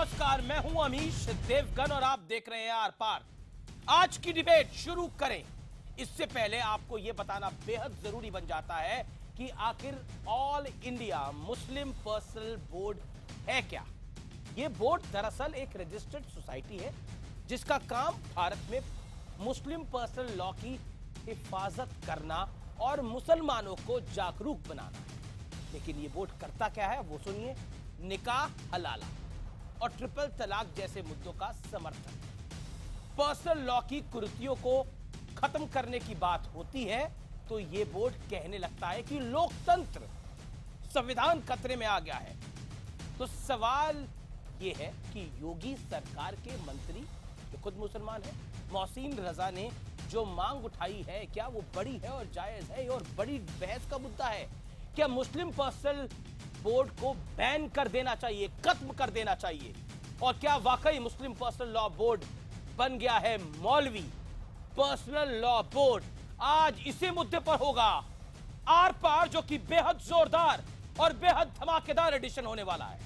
नमस्कार, मैं हूं अमीश देवगन और आप देख रहे हैं आर पार। आज की डिबेट शुरू करें इससे पहले आपको यह बताना बेहद जरूरी बन जाता है कि आखिर all India Muslim personal board है क्या। यह बोर्ड दरअसल एक रजिस्टर्ड सोसाइटी है जिसका काम भारत में मुस्लिम पर्सनल लॉ की हिफाजत करना और मुसलमानों को जागरूक बनाना है। लेकिन यह बोर्ड करता क्या है वो सुनिए। निकाह हलाला और ट्रिपल तलाक जैसे मुद्दों का समर्थन, पर्सनल लॉ की कुरीतियों को खत्म करने की बात होती है तो यह बोर्ड कहने लगता है कि लोकतंत्र, संविधान खतरे में आ गया है। तो सवाल यह है कि योगी सरकार के मंत्री जो खुद मुसलमान है, मोहसिन रजा ने जो मांग उठाई है क्या वो बड़ी है और जायज है और बड़ी बहस का मुद्दा है। क्या मुस्लिम पर्सनल बोर्ड को बैन कर देना चाहिए, खत्म कर देना चाहिए? और क्या वाकई मुस्लिम पर्सनल लॉ बोर्ड बन गया है मौलवी पर्सनल लॉ बोर्ड? आज इसी मुद्दे पर होगा आर पार, जो कि बेहद जोरदार और बेहद धमाकेदार एडिशन होने वाला है।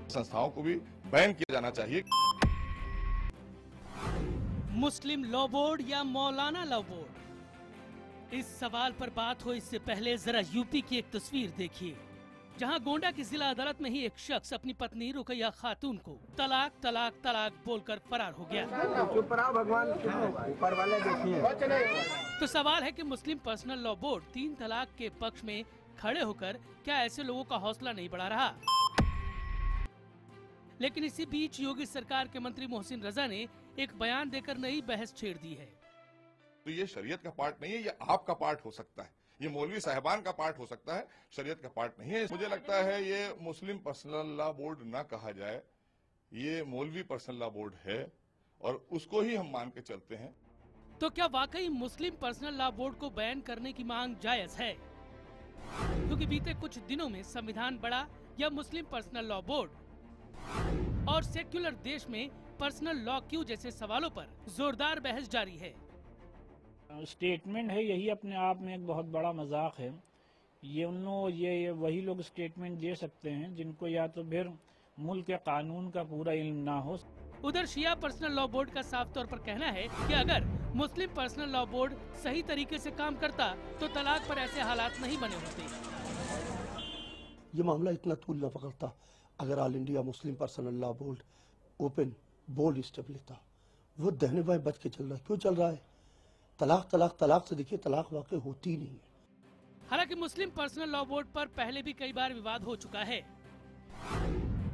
संस्थाओं को भी बैन किया जाना चाहिए। मुस्लिम लॉ बोर्ड या मौलाना लॉ बोर्ड, इस सवाल पर बात हो इससे पहले जरा यूपी की एक तस्वीर देखिए, जहां गोंडा की जिला अदालत में ही एक शख्स अपनी पत्नी रुकैया खातून को तलाक तलाक तलाक बोलकर फरार हो गया। चुप रहो भगवान, ऊपर वाले देखिए। तो सवाल है कि मुस्लिम पर्सनल लॉ बोर्ड 3 तलाक के पक्ष में खड़े होकर क्या ऐसे लोगों का हौसला नहीं बढ़ा रहा? लेकिन इसी बीच योगी सरकार के मंत्री मोहसिन रजा ने एक बयान देकर नई बहस छेड़ दी है। तो ये शरीयत का पार्ट नहीं है, ये आपका पार्ट हो सकता है, ये मौलवी साहिबान का पार्ट हो सकता है, शरीयत का पार्ट नहीं है। मुझे लगता है ये मुस्लिम पर्सनल लॉ बोर्ड ना कहा जाए, ये मौलवी पर्सनल लॉ बोर्ड है और उसको ही हम मान के चलते हैं। तो क्या वाकई मुस्लिम पर्सनल लॉ बोर्ड को बैन करने की मांग जायज है? क्योंकि बीते कुछ दिनों में संविधान बढ़ा या मुस्लिम पर्सनल लॉ बोर्ड और सेक्युलर देश में पर्सनल लॉ क्यों जैसे सवालों पर जोरदार बहस जारी है। स्टेटमेंट है, यही अपने आप में एक बहुत बड़ा मजाक है। ये वही लोग स्टेटमेंट दे सकते हैं जिनको या तो फिर मुल्क के कानून का पूरा इल्म ना हो। उधर शिया पर्सनल लॉ बोर्ड का साफ तौर पर कहना है कि अगर मुस्लिम पर्सनल लॉ बोर्ड सही तरीके से काम करता तो तलाक पर ऐसे हालात नहीं बने होते। ये मामला इतना तूल न पकड़ता अगर all India Muslim personal law board open bold step लेता। वो दहने बाएं बच के चल रहा है, क्यों चल रहा है? तलाक तलाक तलाक से देखिए तलाक वाकई होती ही नहीं है। हालांकि मुस्लिम पर्सनल लॉ बोर्ड पर पहले भी कई बार विवाद हो चुका है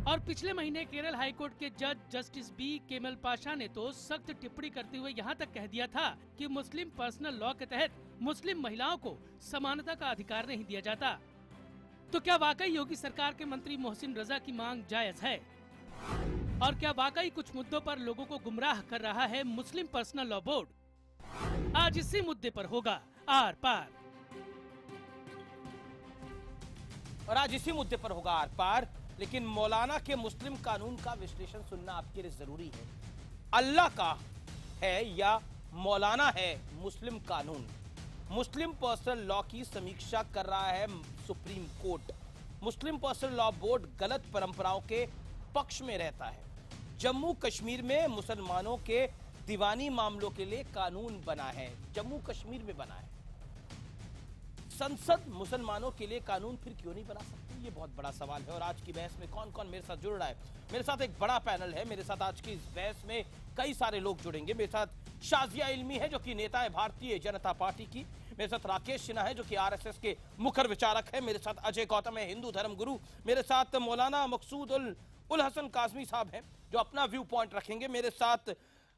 और पिछले महीने केरल हाईकोर्ट के जज जस्टिस बी केमल पाशा ने तो सख्त टिप्पणी करते हुए यहाँ तक कह दिया था कि मुस्लिम पर्सनल लॉ के तहत मुस्लिम महिलाओं को समानता का अधिकार नहीं दिया जाता। तो क्या वाकई योगी सरकार के मंत्री मोहसिन रजा की मांग जायज है? और क्या वाकई कुछ मुद्दों पर लोगों को गुमराह कर रहा है मुस्लिम पर्सनल लॉ बोर्ड? आज इसी मुद्दे पर होगा आर पार। और आज इसी मुद्दे पर होगा आर पार। लेकिन मौलाना के मुस्लिम कानून का विश्लेषण सुनना आपके लिए जरूरी है। अल्लाह का है या मौलाना है मुस्लिम कानून? मुस्लिम पर्सनल लॉ की समीक्षा कर रहा है सुप्रीम कोर्ट। मुस्लिम पर्सनल लॉ बोर्ड गलत परंपराओं के पक्ष में रहता है। जम्मू कश्मीर में मुसलमानों के दीवानी मामलों के लिए कानून बना है, जम्मू कश्मीर में बना है। संसद मुसलमानों के लिए कानून फिर क्यों नहीं बना सकती? ये बहुत बड़ा सवाल है। और आज की बहस में कौन कौन मेरे साथ जुड़ रहा है? मेरे साथ एक बड़ा पैनल है। मेरे साथ आज की इस बहस में कई सारे लोग जुड़ेंगे। मेरे साथ शाजिया इल्मी है जो कि नेता है भारतीय जनता पार्टी की। मेरे साथ राकेश सिन्हा है जो कि आरएसएस के मुखर विचारक है। मेरे साथ अजय गौतम है, हिंदू धर्म गुरु। मेरे साथ मौलाना मकसूद उल हसन काजमी साहब हैं जो अपना व्यू पॉइंट रखेंगे। मेरे साथ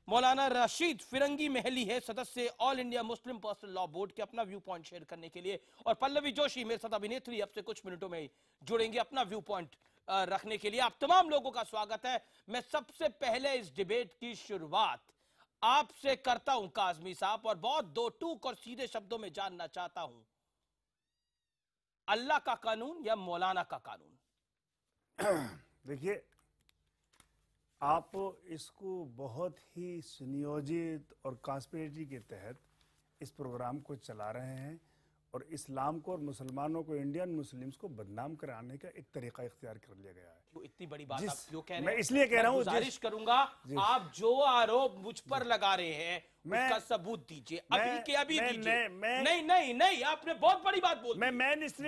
मौलाना रशीद फिरंगी महली है, सदस्य all India Muslim personal law board के, अपना व्यू पॉइंट शेयर करने के लिए। और पल्लवी जोशी मेरे साथ अभिनेत्री अब से कुछ मिनटों में जुड़ेंगे अपना व्यू पॉइंट रखने के लिए। आप तमाम लोगों का स्वागत है। मैं सबसे पहले इस डिबेट की शुरुआत आपसे करता हूं काजमी साहब, और बहुत दो टूक और सीधे शब्दों में जानना चाहता हूं, अल्लाह का कानून या मौलाना का कानून? देखिए, आप इसको बहुत ही सुनियोजित और कॉन्स्पिरेसी के तहत इस प्रोग्राम को चला रहे हैं और इस्लाम को और मुसलमानों को, इंडियन मुस्लिम्स को बदनाम कराने का एक तरीका इख्तियार कर लिया गया है। इतनी बड़ी बात आप क्यों कह रहे हैं? मैं इसलिए कह रहा हूं, गुजारिश करूंगा आप जो आरोप मुझ पर लगा रहे हैं उसका सबूत दीजिए, अभी के अभी दीजिए। नहीं, आपने बहुत बड़ी बात बोली। मैं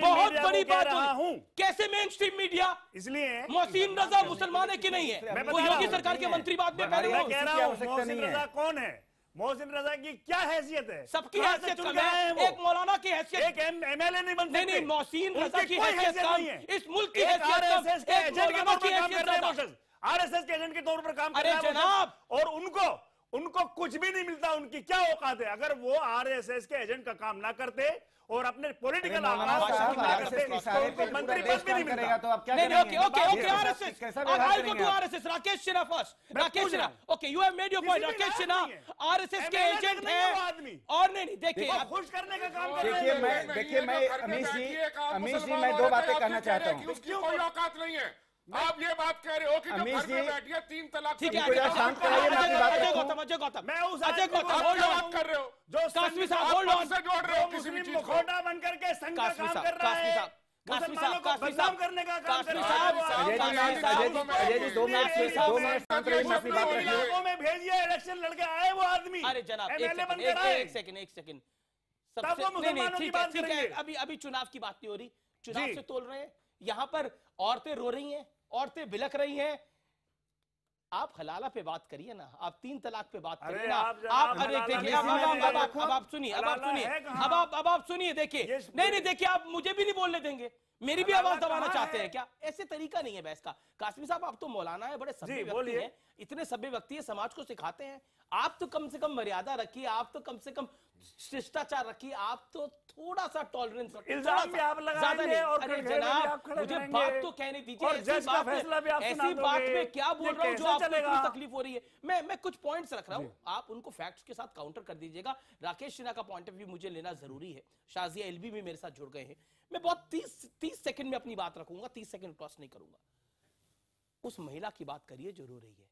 बहुत बड़ी बात हूँ। कैसे मेन स्ट्रीम मीडिया? इसलिए मोहसिन रजा मुसलमान है कि नहीं है? वो योगी सरकार के मंत्री बाद में पहले कह रहा हूँ मोहसिन रजा कौन है? मोहसिन रजा की क्या हैसियत है? सबकी हैसियत कम है, एक मौलाना की हैसियत, एक एमएलए नहीं बन सकते। नहीं, मोहसिन रजा की हैसियत कम, इस मुल्क की हैसियत कम, एक मौलाना की हैसियत ज्यादा। आरएसएस के एजेंट के तौर पर काम कर रहे हैं जनाब, और उनको कुछ भी नहीं मिलता। उनकी क्या औकात है? अगर वो आरएसएस के एजेंट का काम ना करते और अपने पॉलिटिकल मंत्री पद भी नहीं मिलेगा तो आप क्या करेंगे? Okay RSS, I go to RSS. Rakesh Sinha first. Rakesh Sinha, okay you have made your point. Rakesh Sinha RSS के एजेंट हैं और नहीं देखिए खुश करने का काम कर रहे हैं। देखिए मैं अमीश जी मैं दो बातें कहना चाहता हूँ। कोई औकात नहीं है। आप ये बात कह रहे हो कि अमीश जी 3 तलाक। ठीक है, शांत कराइए, मैं अपनी बात अजय रखूं। गौतम मैं उस अजय गौतम बात कर रहे हो जो कासमी साहब होल्ड ऑन से जोड़ रहे हो किसी भी चीज को। मुखौटा बनकर के संघ का काम कर रहा है, मुसलमानों को बदनाम करने का काम कर रहा है। अजय जी 2 मिनट शांत रहिए, मैं अपनी बात रखूं। लोगों में भेजिए, इलेक्शन लड़के आए वो आदमी। अरे जनाब एक सेकंड तब वो मुसलमानों की बात करेंगे। अभी चुनाव की बात नहीं हो रही, चुनाव से तोल रहे हैं। यहाँ पर औरतें रो रही हैं, औरतें बिलक रही हैं। आप हलाला पे बात करिए ना, आप 3 तलाक पे बात करिए ना। आप देखिए अब आप सुनिए, अब आप सुनिए। देखिए नहीं देखिए, आप मुझे भी नहीं बोलने देंगे, मेरी भी आवाज दबाना चाहते हैं क्या? ऐसे तरीका नहीं है बहस का। कासमी साहब आप तो मौलाना है, बड़े सभ्य व्यक्ति हैं, इतने सभ्य व्यक्ति है, समाज को सिखाते हैं। आप तो कम से कम मर्यादा रखिए, आप तो कम से कम शिष्टाचार रखिए, आप तो थोड़ा सा टॉलरेंस रखिए। इल्जाम भी आप लगाएंगे और अरे जनाब मुझे बात तो कहने दीजिए। ऐसी बात में क्या बोल रहा हूँ जो आपको इतनी तकलीफ हो रही है? मैं कुछ पॉइंट्स रख रहा हूँ, आप उनको फैक्ट्स के साथ काउंटर कर दीजिएगा। राकेश सिन्हा का पॉइंट ऑफ व्यू मुझे लेना जरूरी है। शाजिया एलबी भी मेरे साथ जुड़ गए हैं। मैं बहुत 30 सेकंड में अपनी बात रखूंगा, 30 सेकंड क्रॉस नहीं करूंगा। उस महिला की बात करिए जो रो रही है,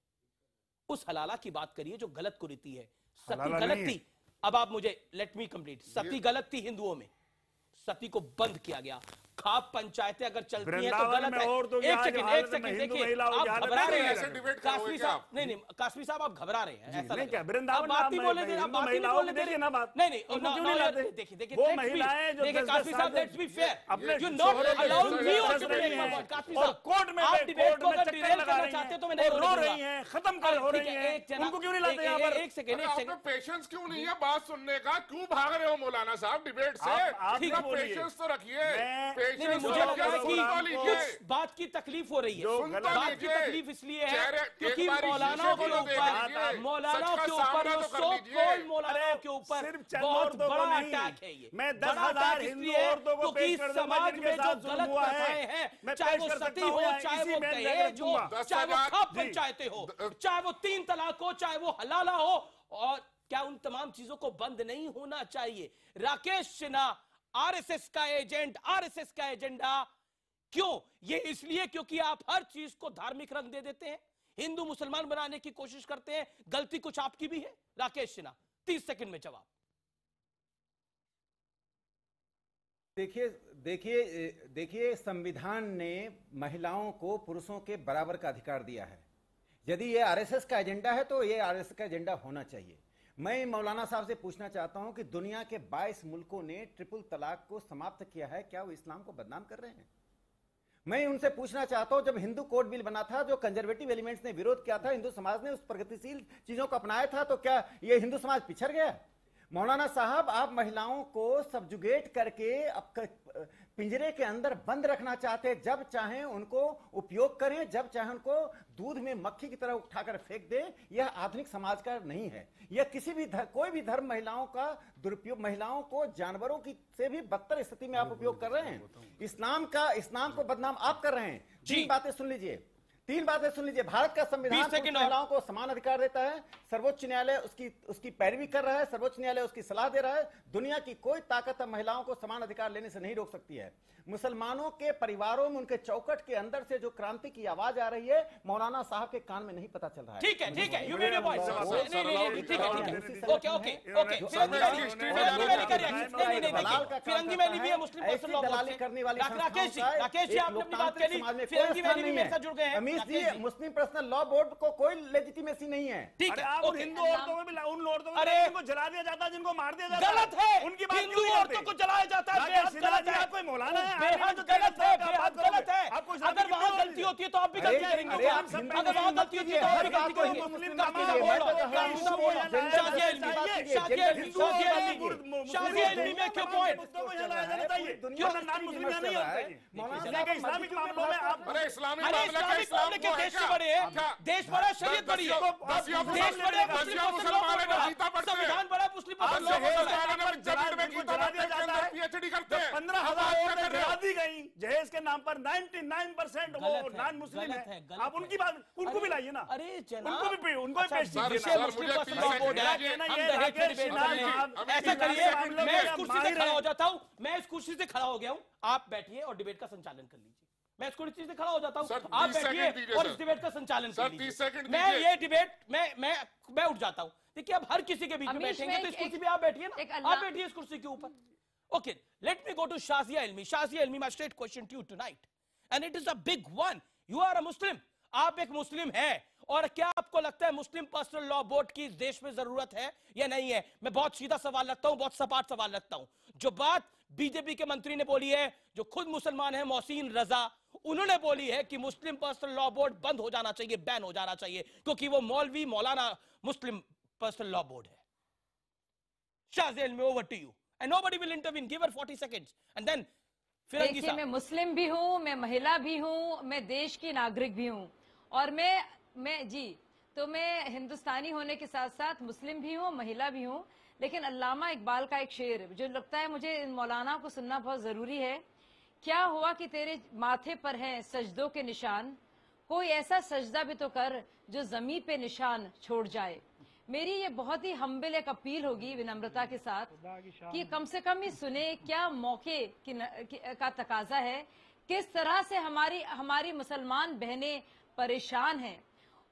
उस हलाला की बात करिए जो गलत कुरीति है। सती गलत थी, अब आप मुझे लेट मी कंप्लीट। सती गलत थी हिंदुओं में, सती को बंद किया गया। खाप पंचायतें अगर चलती हैं तो गलत है। एक सेकंड देखिए, आप घबरा रहे हैं कासमी साहब। नहीं कासमी साहब आप घबरा रहे हैं, ऐसा लग रहा है। बात नहीं बोलने दे, आप बात नहीं बोलने दे रहे। नहीं देखिए वो महिलाएं जो कासमी साहब let's be fair, you not allowed me also to make my point. Qasmi साहब कोर्ट में आप डिबेट को अगर डिरेल करना चाहते हो तो मैं नहीं रो रही हैं, खत्म कर हो रही हैं, उनको क्यों नहीं लाते यहां पर? एक सेकंड पेशेंस क्यों नहीं है बात सुनने का? क्यों भाग रहे हो मौलाना साहब डिबेट से? पेशेंस तो रखिए। मुझे लगता है कि कुछ बात की तकलीफ हो रही है। बात की तकलीफ इसलिए है क्योंकि मौलानाओं के ऊपर मौलानाओं के ऊपर बहुत बड़ा अटैक है। ये मैं 10,000 हिंदू औरतों को पेश कर दूं समाज में जो गलत प्रथाएं हैं, चाहे वो सती हो, चाहे वो दहेज हो, चाहे वो खाप पंचायतें हो, चाहे वो 3 तलाक हो, चाहे वो हलाला हो, और क्या उन तमाम चीजों को बंद नहीं होना चाहिए? राकेश सिन्हा आरएसएस का एजेंट, आरएसएस का एजेंडा क्यों? ये इसलिए क्योंकि आप हर चीज को धार्मिक रंग दे देते हैं, हिंदू मुसलमान बनाने की कोशिश करते हैं। गलती कुछ आपकी भी है। राकेश सिन्हा 30 सेकंड में जवाब। देखिए संविधान ने महिलाओं को पुरुषों के बराबर का अधिकार दिया है। यदि ये आरएसएस का एजेंडा है तो ये आरएसएस का एजेंडा होना चाहिए। मैं मौलाना साहब से पूछना चाहता हूं कि दुनिया के 22 मुल्कों ने ट्रिपल तलाक को समाप्त किया है, क्या वो इस्लाम को बदनाम कर रहे हैं? मैं उनसे पूछना चाहता हूं, जब हिंदू कोड बिल बना था, जो कंजर्वेटिव एलिमेंट्स ने विरोध किया था, हिंदू समाज ने उस प्रगतिशील चीजों को अपनाया था, तो क्या ये हिंदू समाज पिछड़ गया? मौलाना साहब, आप महिलाओं को सब्जुगेट करके पिंजरे के अंदर बंद रखना चाहते हैं। जब चाहें उनको उपयोग करें, जब चाहें उनको दूध में मक्खी की तरह उठाकर फेंक दें। यह आधुनिक समाज का नहीं है। यह किसी भी कोई भी धर्म महिलाओं का दुरुपयोग, महिलाओं को जानवरों की से भी बदतर स्थिति में आप उपयोग कर रहे हैं। इस्लाम को बदनाम आप कर रहे हैं। 3 बातें सुन लीजिए। तीन बातें सुन लीजिए। भारत का संविधान महिलाओं को समान अधिकार देता है, सर्वोच्च न्यायालय उसकी पैरवी कर रहा है, सर्वोच्च न्यायालय उसकी सलाह दे रहा है। दुनिया की कोई ताकत महिलाओं को समान अधिकार लेने से नहीं रोक सकती है। मुसलमानों के परिवारों में उनके चौकट के अंदर से जो क्रांति की आवाज आ रही है, मौलाना साहब के कान में नहीं पता चल रहा है। ठीक है, ठीक है, यू मेड योर पॉइंट। ठीक है, ओके ओके ओके। फिरंगी मैली भी है मुस्लिम पर्सन लॉ दलाली करने वाली राकेश जी आपने अपनी बात कही, फिरंगी मैली भी मेरे साथ जुड़ गए हैं। अमीश जी, मुस्लिम पर्सनल लॉ बोर्ड को कोई लेजिटिमेसी नहीं है। ठीक है, आप हिंदू औरतों में भी उन औरतों को जला दिया जाता है जिनको मार दिया जाता है। गलत है, उनकी बात हिंदू औरतों को जलाया जाता है, गलत है। कोई मौलाना है, बेहद गलत है, बेहद गलत है। अगर वहां गलती होती है तो आप भी गलती करेंगे। अगर वहां गलती होती है तो आप भी गलती करेंगे। मुस्लिम का इस्लामिक मामलों में आप इस्लामिक मामले के देश से बड़े हैं, देश बड़ा, शरीयत बड़ी है, देश बड़े, संविधान बड़ा, मुस्लिम पीएचडी करते हैं। 15,000 जला दी गई जहेज के नाम पर। 99% वो नॉन मुस्लिम है। आप उनकी बात, उनको भी लाइए ना। अरे उनको भी, उनको भी पेश कीजिए। ऐसा करिए, मैं इस कुर्सी से खड़ा हो जाता हूँ, मैं इस कुर्सी से खड़ा हो गया हूँ, आप बैठिए और डिबेट का संचालन कर लीजिए। मैं इस कुर्सी से खड़ा हो जाता हूँ, आप बैठिए और इस डिबेट का संचालन कर लीजिए। मैं ये डिबेट मैं उठ जाता हूँ। देखिए, अब हर किसी के बीच में बैठेंगे तो इस कुर्सी पे आप बैठिए ना, आप बैठिए इस कुर्सी के ऊपर। Okay, let me go to Shazia Ilmi. Shazia Ilmi, my straight question to you tonight, and it is a big one. You are a Muslim. आप एक मुस्लिम हैं, और क्या आपको लगता है मुस्लिम पर्सनल लॉ बोर्ड की इस देश में जरूरत है या नहीं है? मैं बहुत सीधा सवाल रखता हूं, बहुत सपाट सवाल रखता हूं। जो बात बीजेपी के मंत्री ने बोली है, जो खुद मुसलमान है, मोहसिन रजा, उन्होंने बोली है कि मुस्लिम पर्सनल लॉ बोर्ड बंद हो जाना चाहिए, बैन हो जाना चाहिए, क्योंकि वो मौलवी मौलाना मुस्लिम पर्सनल लॉ बोर्ड है। Shazia Ilmi, over to you. And nobody will intervene. Give her 40 seconds. And then फिरंगी साहब। मैं मुस्लिम भी हूँ, मैं महिला भी हूँ, मैं देश की नागरिक भी हूँ, और मैं हिंदुस्तानी होने के साथ साथ मुस्लिम भी हूँ, महिला भी हूँ। लेकिन अल्लामा इकबाल का एक शेर जो लगता है मुझे मौलाना को सुनना बहुत जरूरी है। क्या हुआ कि तेरे माथे पर हैं सजदों के निशान, कोई ऐसा सजदा भी तो कर जो जमीन पे निशान छोड़ जाए। मेरी ये बहुत ही हम्बल एक अपील होगी विनम्रता के साथ कि कम से कम ये सुने, क्या मौके का तकाजा है, किस तरह से हमारी मुसलमान बहनें परेशान हैं,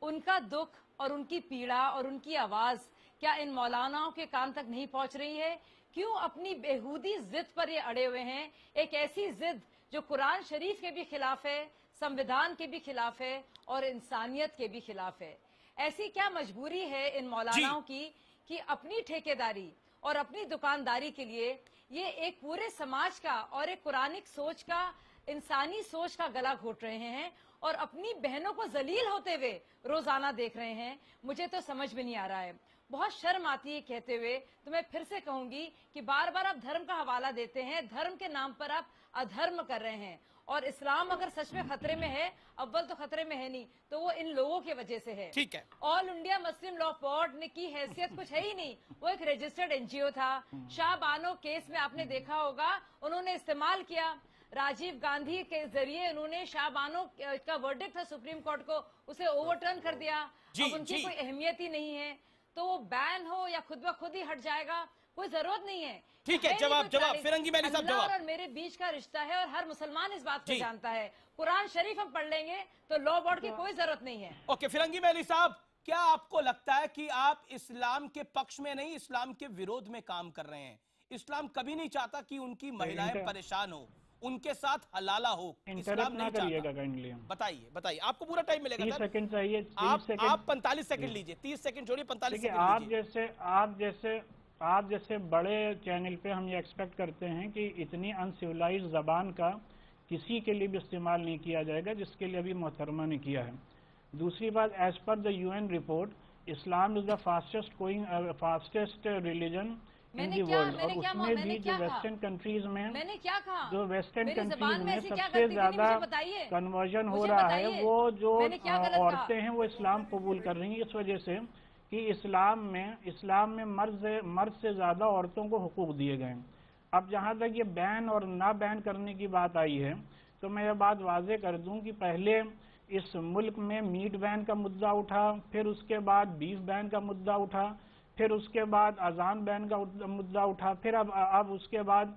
उनका दुख और उनकी पीड़ा और उनकी आवाज क्या इन मौलानाओं के कान तक नहीं पहुंच रही है? क्यों अपनी बेहूदी जिद पर ये अड़े हुए हैं, एक ऐसी जिद जो कुरान शरीफ के भी खिलाफ है, संविधान के भी खिलाफ है और इंसानियत के भी खिलाफ है। ऐसी क्या मजबूरी है इन मौलानाओं की कि अपनी ठेकेदारी और अपनी दुकानदारी के लिए ये एक पूरे समाज का और एक कुरानिक सोच का, इंसानी सोच का गला घोट रहे हैं और अपनी बहनों को जलील होते हुए रोजाना देख रहे हैं। मुझे तो समझ में नहीं आ रहा है, बहुत शर्म आती है कहते हुए। तो मैं फिर से कहूंगी कि बार बार आप धर्म का हवाला देते हैं, धर्म के नाम पर आप अधर्म कर रहे हैं, और इस्लाम अगर सच में खतरे में है, अव्वल तो खतरे में है नहीं, तो वो इन लोगों की वजह से है। ठीक है। ऑल इंडिया मुस्लिम लॉ बोर्ड ने की हैसियत कुछ है ही नहीं, वो एक रजिस्टर्ड एनजीओ था। शाह बानो केस में आपने देखा होगा, उन्होंने इस्तेमाल किया, राजीव गांधी के जरिए उन्होंने शाह बानो का वर्डिक्ट था सुप्रीम कोर्ट को, उसे ओवरटर्न कर दिया। अब उनकी कोई अहमियत ही नहीं है, तो वो बैन हो या खुद ब खुद ही हट जाएगा, कोई जरूरत नहीं है। ठीक है, जवाब फिरंगी मैली साहब जवाब। और मेरे बीच का रिश्ता है और हर मुसलमान इस बात को जानता है। कुरान शरीफ हम पढ़ लेंगे तो लॉ बोर्ड की कोई जरूरत नहीं है। ओके, फिरंगी मैली साहब, क्या आपको लगता है कि आप इस्लाम के पक्ष में नहीं, इस्लाम के विरोध में काम कर रहे हैं? इस्लाम कभी नहीं चाहता कि उनकी महिलाएं परेशान हो, उनके साथ हलाला हो। इस्लाम नहीं चाहता। बताइए, आपको पूरा टाइम मिलेगा। 30 सेकंड चाहिए। आप 45 सेकंड लीजिए, 30 सेकंड छोड़िए, 45 सेकंड। आप जैसे बड़े चैनल पे हम ये एक्सपेक्ट करते हैं कि इतनी अनसिविलाइज जबान का किसी के लिए भी इस्तेमाल नहीं किया जाएगा, जिसके लिए अभी मोहतरमा ने किया है। दूसरी बात, as per the UN report, Islam is the fastest religion in the world, और उसमें भी जो वेस्टर्न कंट्रीज में, जो वेस्टर्न कंट्रीज में सबसे ज्यादा कन्वर्जन हो रहा है, वो जो औरतें हैं वो इस्लाम कबूल कर रही हैं, इस वजह से कि इस्लाम में मर्द से ज्यादा औरतों को हुकूक दिए गए हैं। अब जहाँ तक ये बैन और ना बैन करने की बात आई है, तो मैं ये बात वाजे कर दूं कि पहले इस मुल्क में मीट बैन का मुद्दा उठा, फिर उसके बाद बीफ बैन का मुद्दा उठा, फिर उसके बाद अजान बैन का मुद्दा उठा, फिर अब उसके बाद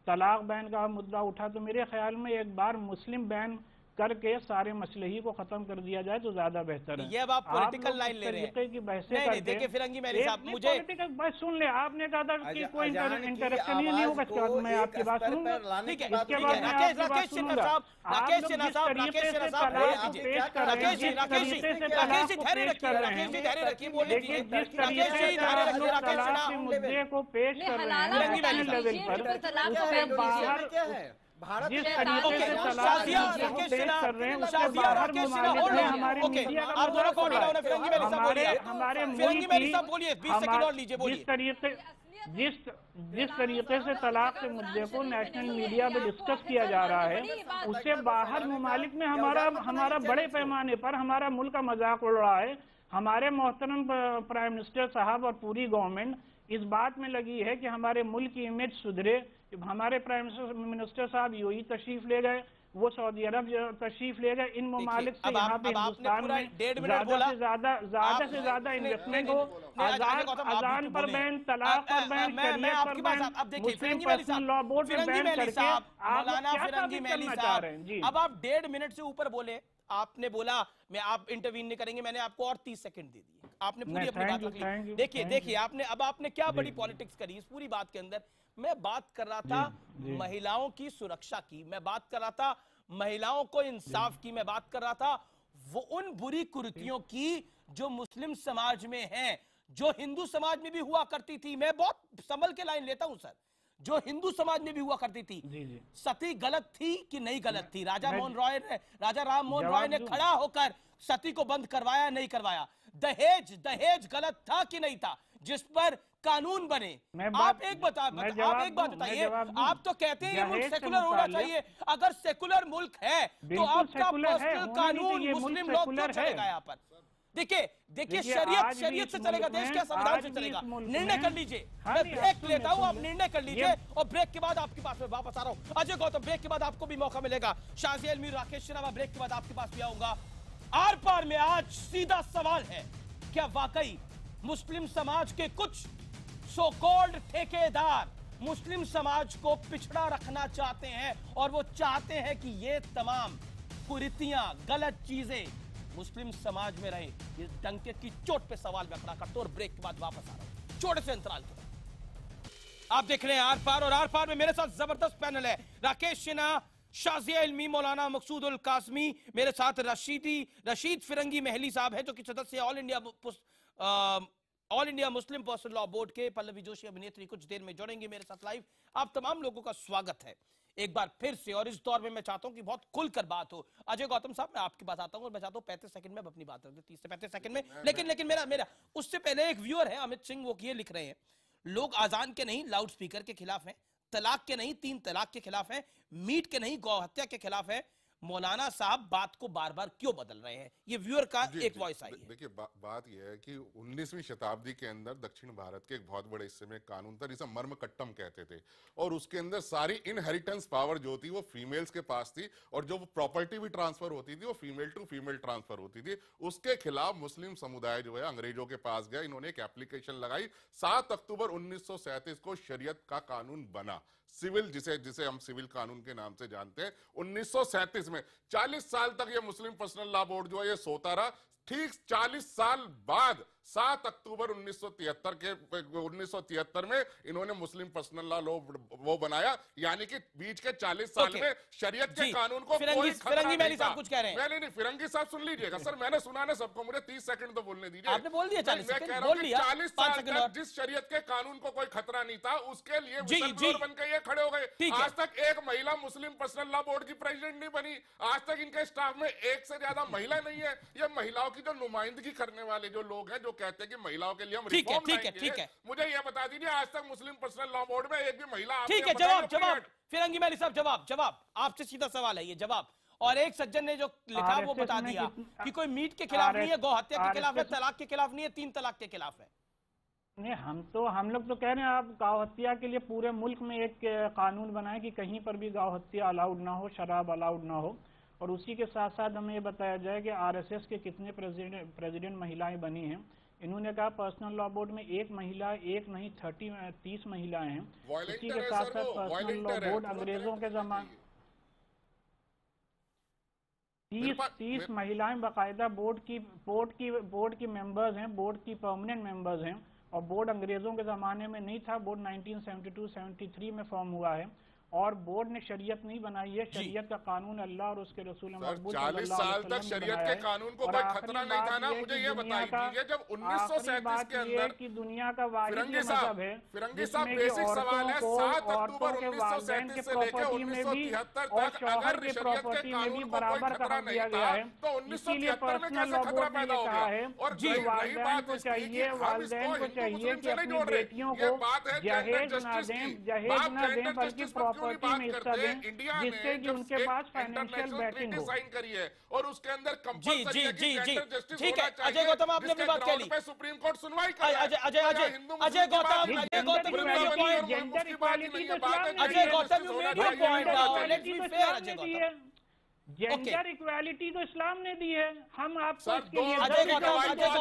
तलाक बैन का मुद्दा उठा। तो मेरे ख्याल में एक बार मुस्लिम बैन करके सारे मसले ही को खत्म कर दिया जाए तो ज्यादा बेहतर है। ये अब आप पॉलिटिकल लाइन ले रहे हैं की बहसें नहीं, देखिए फिरंगी महली साहब, मुझे बस सुन ले, आपने कहा था कि कोई इंटरेक्शन ही नहीं होगा, इसके बाद मैं आपकी बात सुनूंगा। ठीक है, इसके बाद राकेश सिन्हा साहब, राकेश सिन्हा साहब, राकेश सिन्हा साहब, राकेश जी, राकेश जी, राकेश जी धैर्य रखिए, राकेश जी धैर्य रखिए, बोलने दीजिए, राकेश जी धैर्य रखिए, राकेश सिन्हा मुद्दे को पेश कर रहे हैं नेशनल लेवल पर, उसके बाहर भारत जिस तरीके से तलाक कर रहे हैं उसके बाहर ममालिक में हमारी मीडिया का मजाक हो रहा है। हमारे मुल्क की जिस तरीके से तलाक के मुद्दे को नेशनल मीडिया में डिस्कस किया जा रहा है, उससे बाहर ममालिक में हमारा बड़े पैमाने पर हमारा मुल्क का मजाक उड़ रहा है। हमारे मोहतरम प्राइम मिनिस्टर साहब और पूरी गवर्नमेंट इस बात में लगी है कि हमारे मुल्क की इमेज सुधरे। हमारे प्राइम मिनिस्टर साहब यूएई तशरीफ ले गए, वो सऊदी अरब तशरीफ ले गए। इन ममालिक से यहाँ पे हिंदुस्तान में ज्यादा से ज्यादा इन्वेस्टमेंट हो। अजान पर बैन, तलाक पर बैन, शरीयत पर बैन, मुस्लिम पर्सनल लॉ बोर्ड पर बैन करके आप क्या साबित करना चाह रहे हैं? जी, अब आप 1.5 मिनट से ऊपर बोले, आपने बोला मैं आप इंटरवीन नहीं करेंगे, मैंने आपको और 30 सेकंड दे दिए, आपने पूरी अपनी बात रख ली। देखिए आपने क्या बड़ी पॉलिटिक्स करी इस पूरी बात के अंदर। मैं बात कर रहा था महिलाओं की सुरक्षा की, मैं बात कर रहा था महिलाओं को इंसाफ की, मैं बात कर रहा था वो उन बुरी कुरीतियों की जो मुस्लिम समाज में हैं, जो हिंदू समाज में भी हुआ करती थी। मैं बहुत संभल के लाइन लेता हूं सर, जो हिंदू समाज में भी हुआ करती थी। सती गलत थी कि नहीं गलत थी? राजा राम मोहन रॉय ने खड़ा होकर सती को बंद करवाया, नहीं करवाया? दहेज गलत था कि नहीं था, जिस पर कानून बने? आप एक बात बताइए, आप तो कहते हैं ये मुल्क सेकुलर होना चाहिए। अगर सेकुलर मुल्क है तो आपका पर्सनल कानून मुस्लिम लॉ क्यों चलेगा यहाँ पर? देखिए शरीयत से चलेगा, देश के संविधान से चलेगा। निर्णय कर लीजिए, मैं ब्रेक लेता हूं, आप निर्णय कर लीजिए और ब्रेक के बाद आपके पास में वापस आ रहा हूं। अजय गौतम, ब्रेक के बाद आपको भी मौका मिलेगा। शाज़िया इल्मी, राकेश सिन्हा, ब्रेक के बाद आपके पास भी आऊंगा। आर पार में आज सीधा सवाल है, क्या वाकई मुस्लिम समाज के कुछ सो कॉल्ड ठेकेदार मुस्लिम समाज को पिछड़ा रखना चाहते हैं और वो चाहते हैं कि ये तमाम कुरीतियां, गलत चीजें मुस्लिम समाज में रहे? ये डंके की चोट पे सवाल मैं खड़ा करता हूं और ब्रेक के बाद वापस आ रहा हूं छोटे से अंतराल के बाद। आप देख रहे हैं आर पार, और आर पार में मेरे साथ जबरदस्त पैनल है। राकेश सिन्हा, शाज़िया इल्मी, मौलाना मकसूद उल कासमी, मेरे साथ रशीद फिरंगी महली साहब है जो कि सदस्य all India Muslim personal law board के। पल्लवी जोशी अभिनेत्री कुछ देर में जुड़ेंगे मेरे साथ लाइव। आप तमाम लोगों का स्वागत है एक बार फिर से, और इस दौर में मैं चाहता हूं कि बहुत खुलकर बात हो। अजय गौतम साहब, मैं आपकी बात आता हूं और मैं चाहता हूं 35 सेकंड में अपनी बात रख दे, 30 से 35 सेकंड में। लेकिन मेरा उससे पहले एक व्यूअर है अमित सिंह, वो ये लिख रहे हैं, लोग आजान के नहीं लाउड स्पीकर के खिलाफ हैं, तलाक के नहीं 3 तलाक के खिलाफ हैं, मीट के नहीं गौ हत्या के खिलाफ है। मौलाना साहब बात को बार बार क्यों बदल रहे हैं? ये व्यूअर का एक वॉइस आई है। देखिए बात यह है कि 19वीं शताब्दी के अंदर दक्षिण भारत के एक बहुत बड़े हिस्से में कानून था जिसे मर्म कट्टम कहते थे, और उसके अंदर सारी इनहेरिटेंस पावर जो थी वो फीमेल्स के पास थी, और जो प्रॉपर्टी भी ट्रांसफर होती थी वो फीमेल टू फीमेल ट्रांसफर होती थी। उसके खिलाफ मुस्लिम समुदाय जो है अंग्रेजों के पास गया, इन्होंने एक एप्लीकेशन लगाई। 7 अक्टूबर 1937 को शरीयत का कानून बना, सिविल, जिसे हम सिविल कानून के नाम से जानते हैं। 1937 में 40 साल तक ये मुस्लिम पर्सनल लॉ बोर्ड जो है ये सोता रहा। ठीक 40 साल बाद 7 अक्टूबर 1973 में इन्होंने मुस्लिम पर्सनल लॉ वो बनाया, यानी कि बीच के 40 साल में शरीयत के कानून को कोई खतरा नहीं था। कुछ कह रहे हैं? नहीं, फिरंगी साहब सुन लीजिएगा सर, मैंने सुना ना सबको, मुझे 30 सेकंड तो बोलने दीजिए। आपने बोल दिया 40 सेकंड, मैं कह रहा हूं कि 40 साल तक जिस शरीयत के कानून को कोई खतरा नहीं था, उसके लिए बन के ये खड़े हो गए। आज तक एक महिला मुस्लिम पर्सनल लॉ बोर्ड की प्रेसिडेंट नहीं बनी, आज तक इनके स्टाफ में एक से ज्यादा महिला नहीं है। ये महिलाओं की जो नुमाइंदगी करने वाले जो लोग हैं, जो कहते हैं कि महिलाओं के लिए हम रिफॉर्म लाएंगे, मुझे ये बता दीजिए आज तक मुस्लिम पर्सनल लॉ बोर्ड में एक भी महिला? ठीक है, जवाब फिरंगी महली साहब, जवाब आपसे सीधा सवाल है ये जवाब। और एक सज्जन ने जो लिखा वो बता दिया कि कोई मीट के खिलाफ नहीं है, गौ हत्या के खिलाफ है, तलाक के खिलाफ नहीं है, 3 तलाक के खिलाफ है। नहीं, हम लोग तो कह रहे हैं आप गौ हत्या के लिए पूरे मुल्क में एक कानून बनाएं कि कहीं पर भी गौ हत्या अलाउड ना हो, शराब अलाउड ना हो, और उसी के साथ साथ हमें ये बताया जाए कि आरएसएस के कितने प्रेसिडेंट महिलाएं बनी हैं। इन्होंने कहा पर्सनल लॉ बोर्ड में एक महिला, एक नहीं 30 महिलाएं हैं। उसी के साथ साथ पर्सनल लॉ बोर्ड अंग्रेजों के जमाने 30 महिलाएं बाकायदा बोर्ड की मेंबर्स हैं, बोर्ड की परमानेंट मेंबर्स हैं। और बोर्ड अंग्रेजों के ज़माने में नहीं था, बोर्ड 1972-73 में फॉर्म हुआ है। और बोर्ड ने शरीयत नहीं बनाई है, शरीयत का कानून अल्लाह और उसके रसूल 40 साल तक शरीयत के कानून को कोई खतरा नहीं था ना। मुझे ये बताइए दीजिए, जब 1937 के अंदर की दुनिया का वाहिद मजहब है, फिरंगी साहब बेसिक सवाल है, 7 अक्टूबर 1937 से लेकर 1973 तक अगर शरीयत के कानून को कोई खतरा नहीं था तो 1973 में कैसे खतरा पैदा हो गया? और जी वही बात चाहिए, वालिदैन को चाहिए कि अपनी बेटियों को जहेज ना दें बल्कि प्रॉपर्टी में हिस्सा दें, जिससे कि उनके पास फाइनेंशियल बैकिंग हो। डिजाइन करी है और उसके अंदर कंपल्सरी है कि जेंडर जस्टिस ठीक है। अजय गौतम आपने अपनी बात कह ली, सुप्रीम कोर्ट सुनवाई कर रहा है। अजय गौतम जेंडर इक्वालिटी तो Ajay Gautam you made your point now, let's be fair. Ajay Gautam gender equality तो इस्लाम ने दी है, हम आपको इसके लिए अजय गौतम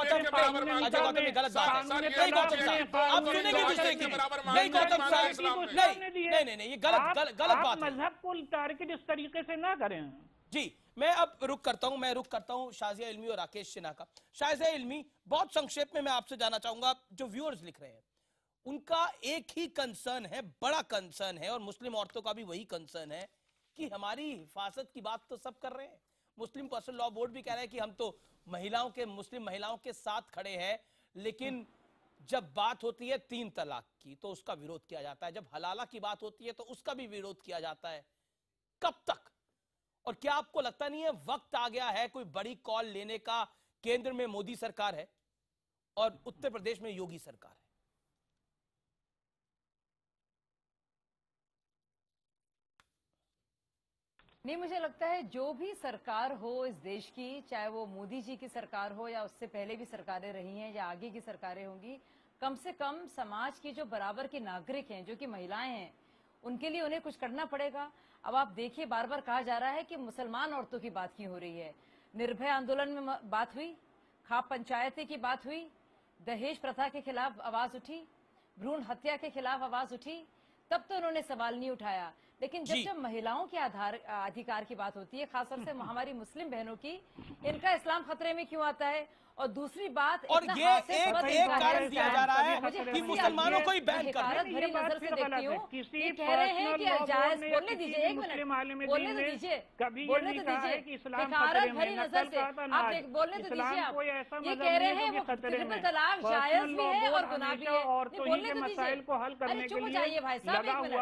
गलत बात है। नहीं गौतम साहब आप सुनेंगे दूसरे की, नहीं गौतम साहब नहीं ये गलत बात है। मजहब को टारगेट इस तरीके से ना करें। जी मैं अब रुक करता हूं शाजिया इल्मी और राकेश सिन्हा का। शाजिया इल्मी, बहुत संक्षेप में मैं आपसे जानना चाहूंगा, जो व्यूअर्स लिख रहे हैं उनका एक ही कंसर्न है, बड़ा कंसर्न है, और मुस्लिम औरतों का भी वही कंसर्न है कि हमारी हिफाजत की बात तो सब कर रहे हैं, मुस्लिम पर्सनल लॉ बोर्ड भी कह रहे हैं कि हम तो मुस्लिम महिलाओं के साथ खड़े हैं, लेकिन जब बात होती है 3 तलाक की तो उसका विरोध किया जाता है, जब हलाला की बात होती है तो उसका भी विरोध किया जाता है। कब तक? और क्या आपको लगता नहीं है वक्त आ गया है कोई बड़ी कॉल लेने का? केंद्र में मोदी सरकार है और उत्तर प्रदेश में योगी सरकार है। नहीं, मुझे लगता है जो भी सरकार हो इस देश की, चाहे वो मोदी जी की सरकार हो या उससे पहले भी सरकारें रही हैं या आगे की सरकारें होंगी, कम से कम समाज की जो बराबर के नागरिक हैं, जो कि महिलाएं हैं, उनके लिए उन्हें कुछ करना पड़ेगा। अब आप देखिए, बार बार कहा जा रहा है कि मुसलमान औरतों की बात क्यों हो रही है। निर्भया आंदोलन में बात हुई, खाप पंचायती की बात हुई, दहेज प्रथा के खिलाफ आवाज उठी, भ्रूण हत्या के खिलाफ आवाज उठी, तब तो उन्होंने सवाल नहीं उठाया। लेकिन जब महिलाओं के अधिकार की बात होती है, खासतौर से हमारी मुस्लिम बहनों की, इनका इस्लाम खतरे में क्यों आता है? और दूसरी बात, और ये एक कारण दिया जा रहा है कि मुसलमानों को ही बैन कर भारत भरी नजर से देखती हूँ, ये कह रहे हैं कि जायज, बोलने दीजिए, एक मिनट बोलने तो दीजिए, बोलने तो दीजिए, भारत भरी नजर से आप बोलने तो दीजिए। आप ये कह रहे हैं वो ट्रिपल तलाक जायज भी है और गुनाह भी है, बोलने तो दीजिए। अरे चुप हो जाइए भाई साहब, एक मिनट,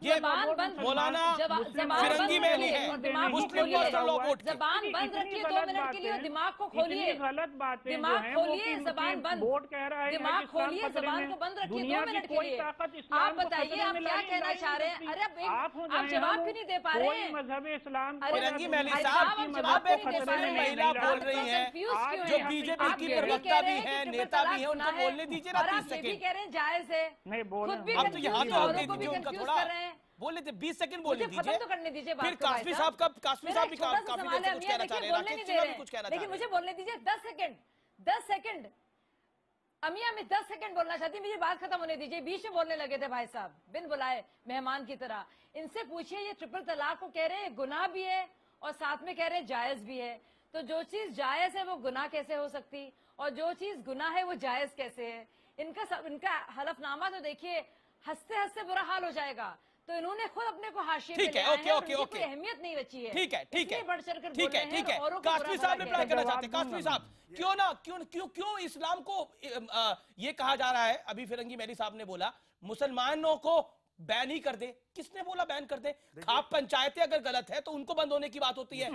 जबान बंद, मौलाना फिरंगी महली है, मुस्लिम पर्सनल लॉ बोर्ड, जबान बंद रखिए 2 मिनट के लिए, दिमाग को खोलिए, गलत बात, दिमाग खोलिए, जबान बंद, बोर्ड कह रहा है, दिमाग खोलिए, जबान को बंद रखिए 2 मिनट के लिए। आप बताइए आप क्या कहना चाह रहे हैं? अरे आप जवाब क्यों नहीं दे पा रहे हैं? मजहब इस्लाम, फिरंगी महली साहब, आप एक मुस्लिम महिला बोल रही हैं, जो बीजेपी की प्रवक्ता भी है, नेता भी है, उनको बोलने दीजिए ना 30 सेकंड। कह रहे हैं जायज है, नहीं बोल, अब तो यहाँ तो आप दे दीजिए उनका थोड़ा, बोले थे 20 सेकंड बोलने दीजिए, तो करने दीजिए। फिर कासमी साहब भी काफी देर से कुछ कहना चाह रहे हैं, राकेश सिन्हा भी कुछ कहना चाह रहे हैं, लेकिन मुझे बोलने दीजिए 10 सेकंड। अमिया मैं 10 सेकंड बोलना चाहती, मुझे बात खत्म होने दीजिए। बीच में बोलने लगे थे भाई साहब, बिन बुलाए मेहमान की तरह। इनसे पूछिए, ये ट्रिपल तलाक को कह रहे हैं गुनाह भी है और साथ में कह रहे हैं जायज भी है, तो जो चीज जायज है वो गुनाह कैसे हो सकती, और जो चीज गुनाह है वो जायज कैसे है? इनका हलफनामा तो देखिए, हंसते हंसते बुरा हाल हो जाएगा। तो इन्होंने खुद अपने को हाशिए पे लाया है, और कोई अहमियत नहीं बची है। ठीक है बढ़ चढ़ कर ठीक है कासमी साहब रिप्लाई करना चाहते हैं। कासमी साहब, क्यों इस्लाम को ये कहा जा रहा है? अभी फिरंगी महली साहब ने बोला मुसलमानों को बैन ही कर दे। किसने बोला बैन कर दे? खाप पंचायतें अगर गलत है तो उनको बंद होने की बात होती है।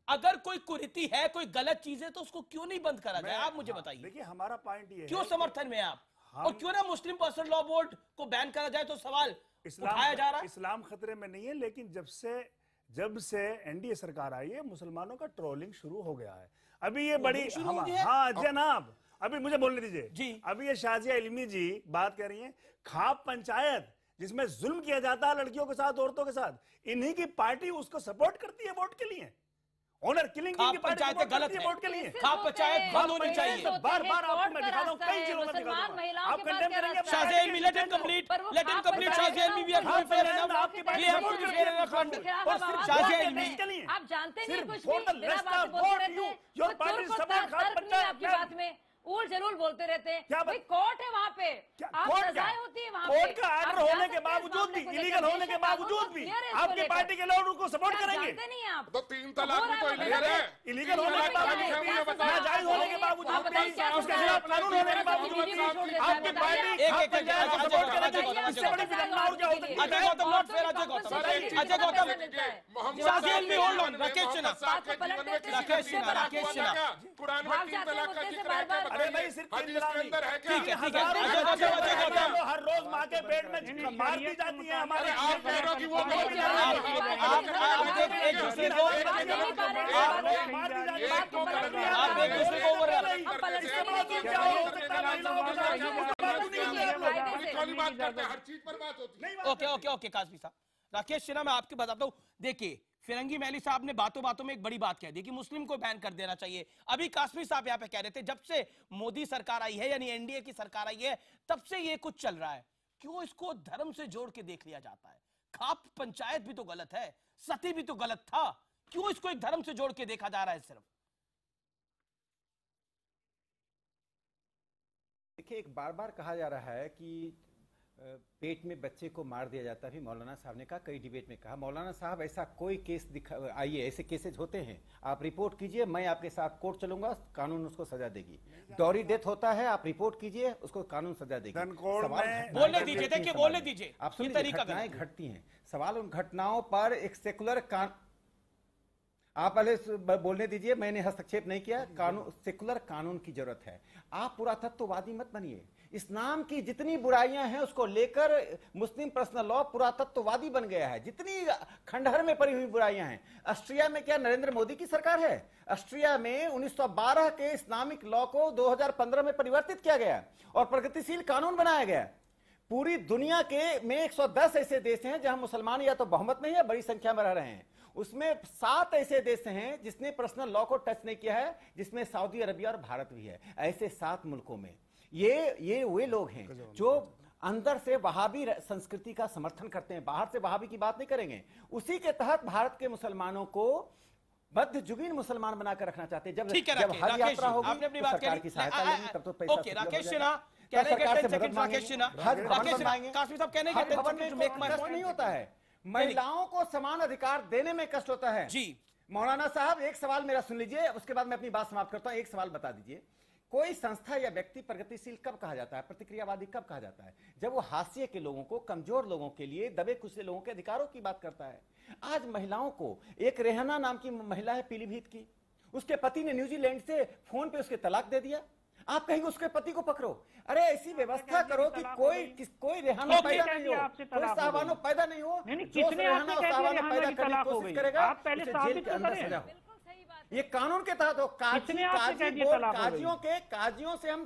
अगर कोई कुरीति है, कोई गलत चीज है, तो उसको क्यों नहीं बंद करा जाए? आप मुझे बताइए। देखिए, हमारा पॉइंट ये क्यों समर्थन में आप, और क्यों ना मुस्लिम पर्सनल लॉ बोर्ड को बैन करा जाए? तो सवाल उठाया जा रहा है। इस्लाम खतरे में नहीं है, लेकिन जब से एनडीए सरकार आई है, मुसलमानों का ट्रोलिंग शुरू हो गया है। अभी ये बड़ी, हाँ जनाब, अभी मुझे बोलने दीजिए जी। अभी ये शाजिया इल्मी जी बात कर रही हैं, खाप पंचायत जिसमें जुल्म किया जाता है लड़कियों के साथ, औरतों के साथ, इन्हीं की पार्टी उसको सपोर्ट करती है वोट के लिए। ऑनर किलिंग की पार्टी पंचायत गलत है, वोट के लिए। खाप पंचायत बंद होनी चाहिए। बार बार आपको मैं दिखाता हूं, कई जिलों में दिखाता हूं। आप कंडेम करेंगे शाहजेन मी, let him complete, let him complete. शाहजेन मी, we are not fair enough, we have to be fair enough. और सिर्फ शाहजेन मी, आप जानते नहीं कुछ for the rest of vote your party support khap panchayat आपकी बात में उल जलूल बोलते रहते हैं। क्या भाई कोर्ट है वहाँ पे, आप सजाएं होती है वहाँ पे। कोर्ट का आर्डर होने के बावजूद भी, इलीगल होने के बावजूद भी आपकी पार्टी के लोग उनको सपोर्ट करेंगे। जानते नहीं आप तो 3 तलाक भी तो इलीगल है। इलीगल होने के बावजूद, नाजायज होने के बावजूद भी, उसके खिलाफ कानून होने के बावजूद भी आपकी पार्टी सपोर्ट करेगी। इससे बड़ी विडंबना और क्या हो सकती है? अजय गौतम नॉट फेयर, अजय गौतम, अजय गौतम, शाहजेन मी होल्ड ऑन, राकेश सिन्हा, राकेश सिन्हा, राकेश सिन्हा, कुरान में 3 तलाक का जिक्र है क्या? अरे भाई सिर्फ हदीस के अंदर है क्या? ठीक है, ठीक है, हर रोज माँ के पेट में मार दी जाती है हमारे। आप कह रहे हो कि वो आप एक दूसरे को हर चीज पर बात होती है। ओके ओके ओके कासमी साहब, राकेश सिन्हा मैं आपकी बताता हूं। देखिए फिरंगी मैली साहब ने बातों बातों में एक बड़ी बात कह दी कि मुस्लिम को बैन कर देना चाहिए। अभी कासमी साहब यहाँ पे कह रहे थे जब से मोदी सरकार आई है, यानी एनडीए की सरकार आई है, तब से ये कुछ चल रहा है। क्यों इसको धर्म से जोड़ के देख लिया जाता है? खाप पंचायत भी तो गलत है, सती भी तो गलत था, क्यों इसको एक धर्म से जोड़ के देखा जा रहा है सिर्फ? देखिए, एक बार बार कहा जा रहा है कि पेट में बच्चे को मार दिया जाता है। मौलाना साहब ने कहा, कई डिबेट में कहा, मौलाना साहब ऐसा कोई केस आइए, ऐसे केसेज होते हैं, आप रिपोर्ट कीजिए, मैं आपके साथ कोर्ट चलूंगा, कानून उसको सजा देगी। डॉरी डेथ होता है, आप रिपोर्ट कीजिए, उसको कानून सजा देगी। बोलने दीजिए, देखिए बोलने दीजिए, आप सुनिए, घटनाएं घटती हैं, सवाल उन घटनाओं पर एक सेकुलर आप पहले बोलने दीजिए, मैंने हस्तक्षेप नहीं किया। कानून, सेकुलर कानून की जरूरत है। आप पुरातत्ववादी मत बनिए। इस्लाम की जितनी बुराइयां हैं उसको लेकर मुस्लिम पर्सनल लॉ पुरातत्ववादी बन गया है। जितनी खंडहर में पड़ी हुई बुराइयां हैं, ऑस्ट्रिया में क्या नरेंद्र मोदी की सरकार है? ऑस्ट्रिया में 1912 के इस्लामिक लॉ को 2015 में परिवर्तित किया गया और प्रगतिशील कानून बनाया गया। पूरी दुनिया के में 110 ऐसे देश हैं जहां मुसलमान या तो बहुमत में या बड़ी संख्या में रह रहे हैं। उसमें 7 ऐसे देश हैं जिसने पर्सनल लॉ को टच नहीं किया है, जिसमें सऊदी अरबिया और भारत भी है। ऐसे 7 मुल्कों में ये वे लोग हैं जो अंदर से वहाबी संस्कृति का समर्थन करते हैं, बाहर से वहाबी की बात नहीं करेंगे। उसी के तहत भारत के मुसलमानों को मध्ययुगीन मुसलमान बनाकर रखना चाहते हैं। जब हज यात्रा होगी तो सरकार की सहायता लेंगे, तब तो पैसा राकेश सिन्हा नहीं होता है। महिलाओं को समान अधिकार देने में कष्ट होता है। जी मौलाना साहब, एक सवाल मेरा सुन लीजिए, उसके बाद मैं अपनी बात समाप्त करता हूं। एक सवाल बता दीजिए, कोई संस्था या व्यक्ति प्रगतिशील कब कहा जाता है, प्रतिक्रियावादी कब कहा जाता है? जब वो हाशिए के लोगों को, कमजोर लोगों के लिए, दबे कुचले लोगों के अधिकारों की बात करता है। आज महिलाओं को, एक रेहाना नाम की महिला है पीलीभीत की, उसके पति ने न्यूजीलैंड से फोन पे उसके तलाक दे दिया। आप कहेंगे उसके पति को पकड़ो। अरे ऐसी व्यवस्था करो कि कोई रेहाना पैदा नहीं हो, कोई साहबानो पैदा नहीं हो। जो रेहाना और साहबानो पैदा करने की कोशिश करेगा उसे जेल के अंदर सजा हो। ये कानून के तहत हो। काजियों से हम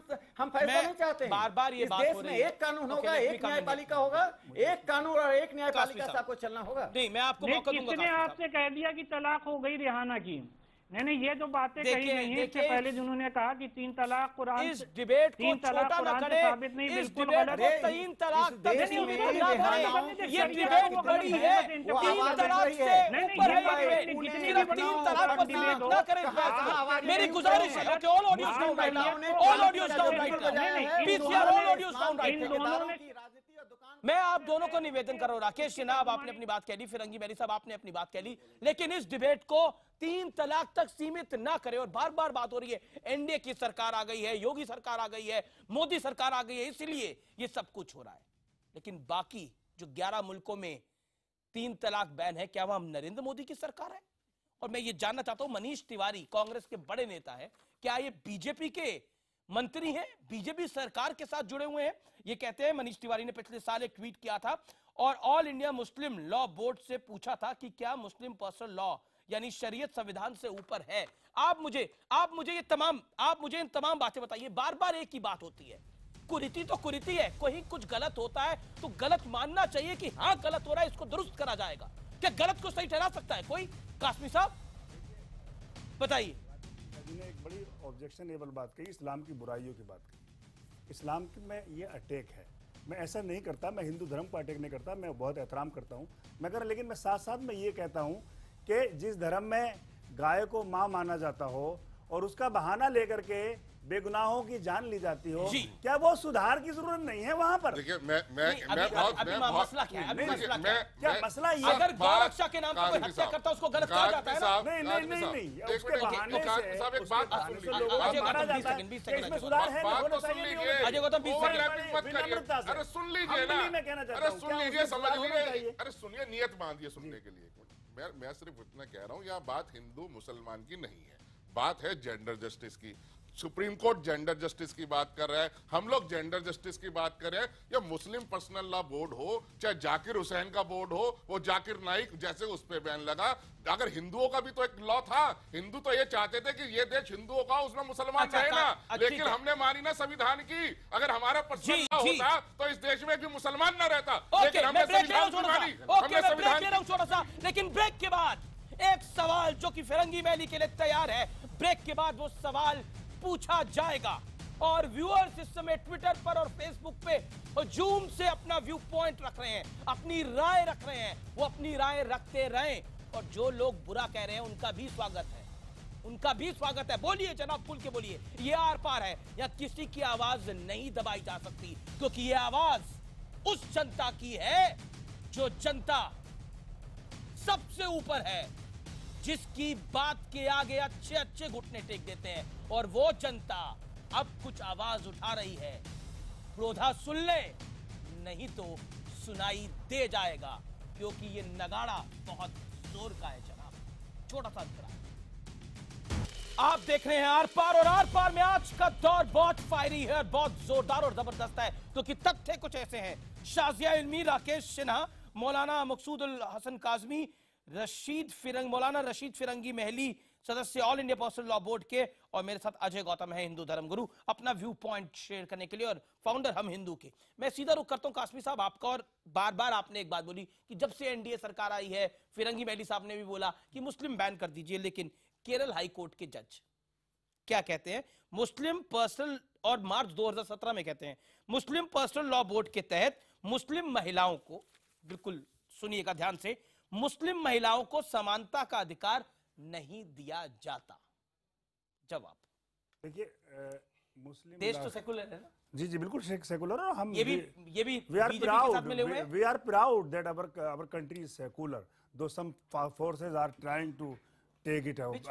फैसला नहीं चाहते हैं। बार बार ये इस देश में एक कानून होगा, एक न्यायपालिका होगा, एक कानून और एक न्यायपालिका से आपको चलना होगा। नहीं, मैं आपको मौका दूंगा। किसने आपसे कह दिया कि तलाक हो गई रेहाना की? नहीं, ये जो बातें कही गई हैं, इससे पहले जिन्होंने कहा कि 3 तलाक कुरान, इस डिबेट को छोटा न करें, साबित नहीं, बिल्कुल गलत है। 3 तलाक तक सीमित ना करें। ये डिबेट बड़ी है, 3 तलाक से ऊपर है डिबेट। 3 तलाक पर सीमित ना करें। मेरी गुजारिश है, all audios down right now, all audios down right now, PCR all audios down right now. मैं आप दोनों को निवेदन कर रहा हूं, राकेश सिन्हा आपने अपनी बात कह ली, फिरंगी मैली साहब आपने अपनी बात कह ली, लेकिन इस डिबेट को 3 तलाक तक सीमित ना करें। और बार बार बात हो रही है, एनडीए की सरकार आ गई है, योगी सरकार आ गई है, मोदी सरकार आ गई है, इसलिए ये सब कुछ हो रहा है। लेकिन बाकी जो 11 मुल्कों में 3 तलाक बैन है, क्या वह नरेंद्र मोदी की सरकार है? और मैं ये जानना चाहता हूं, मनीष तिवारी कांग्रेस के बड़े नेता है, क्या ये बीजेपी के मंत्री हैं, बीजेपी सरकार के साथ जुड़े हुए हैं? ये कहते हैं, मनीष तिवारी ने पिछले साल एक ट्वीट किया था और ऑल इंडिया मुस्लिम लॉ बोर्ड से पूछा था कि क्या मुस्लिम पर्सनल लॉ यानी शरीयत संविधान से ऊपर है। आप मुझे इन तमाम बातें बताइए। बार बार एक ही बात होती है, कुरीति तो कुरीति है, कोई कुछ गलत होता है तो गलत मानना चाहिए कि हाँ गलत हो रहा है, इसको दुरुस्त करा जाएगा। क्या गलत को सही ठहरा सकता है कोई? कासमी साहब बताइए। ने एक बड़ी ऑब्जेक्शनेबल बात कही, इस्लाम की बुराइयों की बात कही। इस्लाम में ये अटैक है, मैं ऐसा नहीं करता, मैं हिंदू धर्म को अटैक नहीं करता, मैं बहुत एहतराम करता हूँ मगर, लेकिन मैं साथ साथ में ये कहता हूँ कि जिस धर्म में गाय को माँ माना जाता हो और उसका बहाना लेकर के बेगुनाहों की जान ली जाती हो, क्या वो सुधार की जरूरत नहीं है वहाँ पर? देखिए मसला क्या है? क्या मसला ये, अगर गौ रक्षा के नाम पर कोई हत्या करता है उसको गलत कहा जाता है ना? नहीं, उसके बहाने से लोगों को मारा जाता है, इसमें सुधार है, होना चाहिए। अजय गौतम 20 विनम्रता से, अरे सुन लीजिए ना, मैं कहना चाहता अरे हूँ, सुन लीजिए, समझ लीजिए, अरे सुनिए, नियत बांधिए सुनने के लिए। मैं सिर्फ इतना कह रहा हूँ, यहाँ बात हिंदू मुसलमान की नहीं है, बात है जेंडर जस्टिस की। सुप्रीम कोर्ट जेंडर जस्टिस की बात कर रहा है, हम लोग जेंडर जस्टिस की बात कर रहे हैं। या मुस्लिम पर्सनल लॉ बोर्ड हो, चाहे जाकिर हुसैन का बोर्ड हो, वो जाकिर नाइक जैसे उस पे बैन लगा, अगर हिंदुओं का भी तो एक लॉ था, हिंदू तो ये चाहते थे कि ये देश हिंदुओं का, उसमें मुसलमान रहे ना, लेकिन हमने मानी ना संविधान की। अगर हमारा पर्सनल लॉ होता तो इस देश में भी मुसलमान न रहता, लेकिन हमने संविधान की मानी, हमने संविधान। छोटा सा, लेकिन ब्रेक के बाद एक सवाल जो कि फिरंगी मैली के लिए तैयार है, ब्रेक के बाद वो सवाल पूछा जाएगा और व्यूअर्स इस समय ट्विटर पर और फेसबुक पे हजूम से अपना व्यू पॉइंट रख रहे हैं, अपनी राय रख रहे हैं, वो अपनी राय रखते रहें। और जो लोग बुरा कह रहे हैं उनका भी स्वागत है, उनका भी स्वागत है। बोलिए जनाब, खुल के बोलिए। ये आर पार है, या किसी की आवाज नहीं दबाई जा सकती, क्योंकि ये आवाज उस जनता की है जो जनता सबसे ऊपर है, जिसकी बात के आगे अच्छे अच्छे घुटने टेक देते हैं। और वो जनता अब कुछ आवाज उठा रही है। क्रोधा सुन ले, नहीं तो सुनाई दे जाएगा, क्योंकि ये नगाड़ा बहुत जोर का है जनाब। छोटा सा अंतराल आप देख रहे हैं आर पार, और आर पार में आज का दौर बहुत फायरी है, बहुत जोरदार और जबरदस्त है, क्योंकि तथ्य कुछ ऐसे हैं। शाजिया इल्मी, राकेश सिन्हा, मौलाना मकसूदुल हसन काजमी, मौलाना रशीद फिरंगी महली, सदस्य all India personal law board के, और मेरे साथ अजय गौतम है, हिंदू धर्म गुरु, अपना व्यू पॉइंट शेयर करने के लिए, और फाउंडर हम हिंदू के। मैं सीधा रुख करता हूं कासमी साहब आपका, और बार बार आपने एक बात बोली कि जब से एनडीए सरकार आई है, फिरंगी महली साहब ने भी बोला कि मुस्लिम बैन कर दीजिए, लेकिन केरल हाई कोर्ट के जज क्या कहते हैं? मुस्लिम पर्सनल, और मार्च 2017 में कहते हैं मुस्लिम पर्सनल लॉ बोर्ड के तहत मुस्लिम महिलाओं को, बिल्कुल सुनिएगा ध्यान से, मुस्लिम महिलाओं को समानता का अधिकार नहीं दिया जाता। जवाब देखिए, मुस्लिम देश तो सेकुलर है ना? जी जी बिल्कुल सेकुलर, और हम ये भी we are proud that our country is secular, though some forces are trying to take it out.